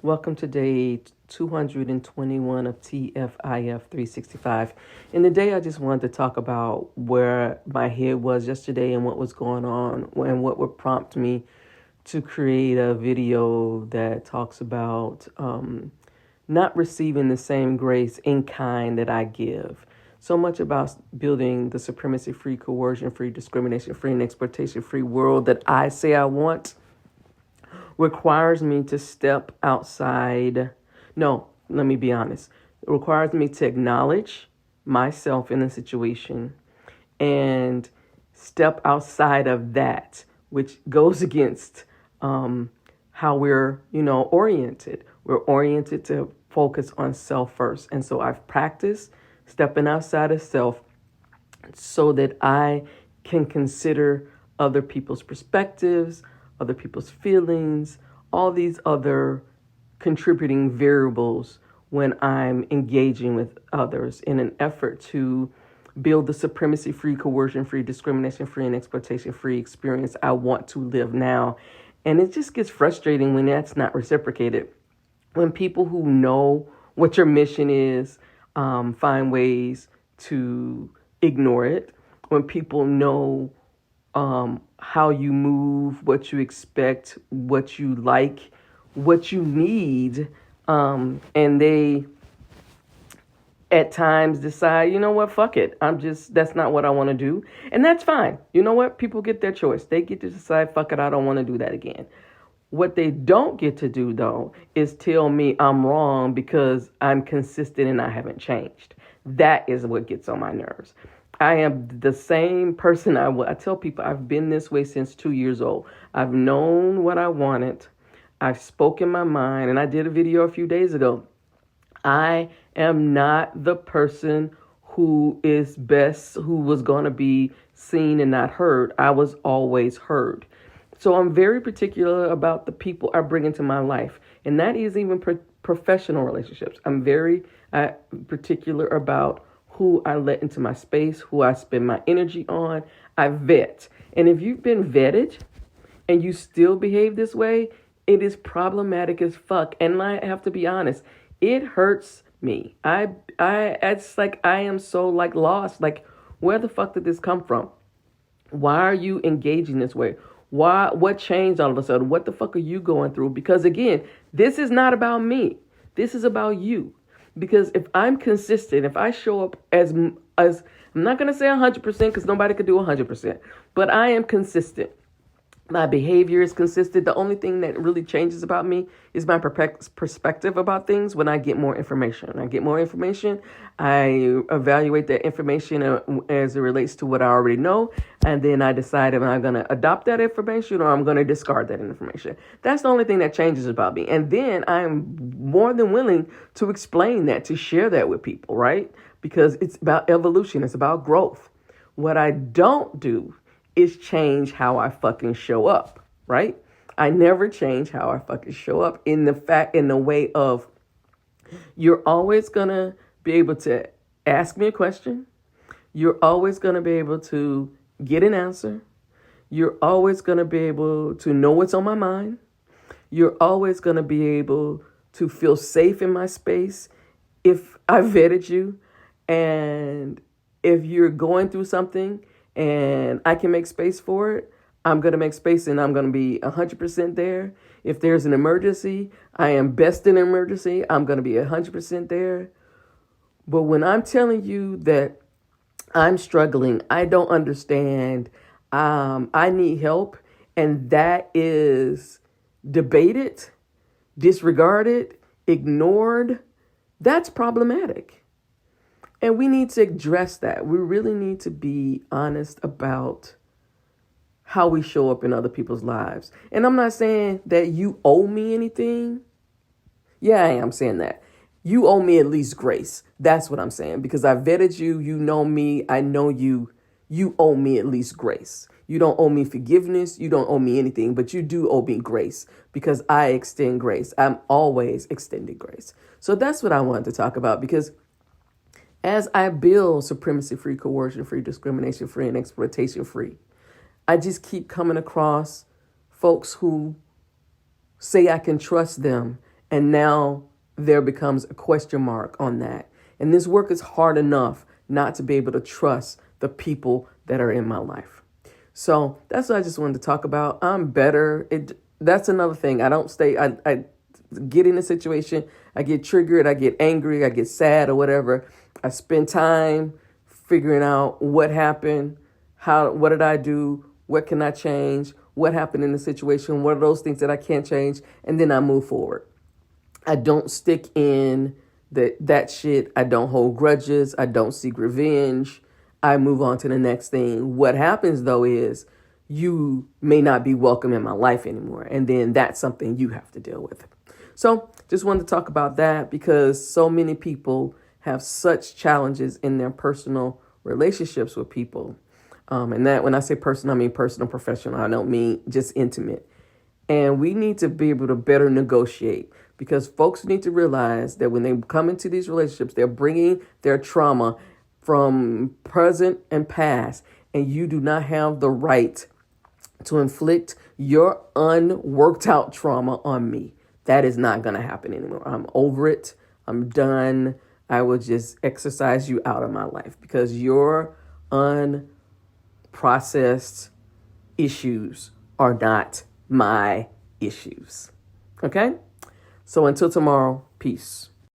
Welcome to day 221 of TFIF 365. And today I just wanted to talk about where my head was yesterday and what was going on and what would prompt me to create a video that talks about not receiving the same grace in kind that I give. So much about building the supremacy-free, coercion-free, discrimination-free, and exploitation-free world that I say I want requires me to step outside. No, let me be honest. It requires me to acknowledge myself in a situation and step outside of that, which goes against how we're, oriented. We're oriented to focus on self first. And so I've practiced stepping outside of self so that I can consider other people's perspectives, other people's feelings, all these other contributing variables when I'm engaging with others in an effort to build the supremacy-free, coercion-free, discrimination-free, and exploitation-free experience I want to live now. And it just gets frustrating when that's not reciprocated. When people who know what your mission is find ways to ignore it. When people know how you move, what you expect, what you like, what you need, and they at times decide, you know what, fuck it. That's not what I want to do. And that's fine. You know what? People get their choice. They get to decide, fuck it, I don't want to do that again. What they don't get to do, though, is tell me I'm wrong because I'm consistent and I haven't changed. That is what gets on my nerves. I am the same person I tell people I've been this way since 2 years old. I've known what I wanted. I've spoken my mind, and I did a video a few days ago. I am not the person who is best, who was going to be seen and not heard. I was always heard. So I'm very particular about the people I bring into my life, and that is even professional relationships. I'm very particular about who I let into my space, who I spend my energy on. I vet. And if you've been vetted and you still behave this way, it is problematic as fuck. And I have to be honest, it hurts me. It's like I am so lost. Like, where the fuck did this come from? Why are you engaging this way? What changed all of a sudden? What the fuck are you going through? Because again, this is not about me. This is about you. Because if I'm consistent, if I show up as I'm not going to say 100% because nobody could do 100%, but I am consistent. My behavior is consistent. The only thing that really changes about me is my perspective about things when I get more information. When I get more information, I evaluate that information as it relates to what I already know, and then I decide if I'm going to adopt that information or I'm going to discard that information. That's the only thing that changes about me. And then I'm more than willing to explain that, to share that with people, right? Because it's about evolution. It's about growth. What I don't do is change how I fucking show up, right? I never change how I fucking show up in the way of you're always going to be able to ask me a question. You're always going to be able to get an answer. You're always going to be able to know what's on my mind. You're always going to be able to feel safe in my space if I vetted you. And if you're going through something and I can make space for it, I'm going to make space and I'm going to be 100% there. If there's an emergency, I am best in an emergency. I'm going to be 100% there. But when I'm telling you that I'm struggling, I don't understand, I need help, and that is debated, disregarded, ignored, that's problematic. And we need to address that. We really need to be honest about how we show up in other people's lives. And I'm not saying that you owe me anything. Yeah, I am saying that. You owe me at least grace. That's what I'm saying. Because I vetted you. You know me. I know you. You owe me at least grace. You don't owe me forgiveness. You don't owe me anything. But you do owe me grace because I extend grace. I'm always extending grace. So that's what I wanted to talk about, because as I build supremacy-free, coercion-free, discrimination-free, and exploitation-free, I just keep coming across folks who say I can trust them And now there becomes a question mark on that. And this work is hard enough not to be able to trust the people that are in my life. So that's what I just wanted to talk about. I'm better. That's another thing. I don't stay, I get in a situation, I get triggered, I get angry, I get sad or whatever. I spend time figuring out what happened, what did I do, what can I change, what happened in the situation, what are those things that I can't change, and then I move forward. I don't stick in that shit. I don't hold grudges. I don't seek revenge. I move on to the next thing. What happens though is you may not be welcome in my life anymore. And then that's something you have to deal with. So just wanted to talk about that because so many people have such challenges in their personal relationships with people. And that when I say personal, I mean personal, professional. I don't mean just intimate. And we need to be able to better negotiate because folks need to realize that when they come into these relationships, they're bringing their trauma from present and past, and you do not have the right to inflict your unworked out trauma on me. That is not going to happen anymore. I'm over it. I'm done. I will just exercise you out of my life because your unprocessed issues are not my issues. Okay? So until tomorrow, peace.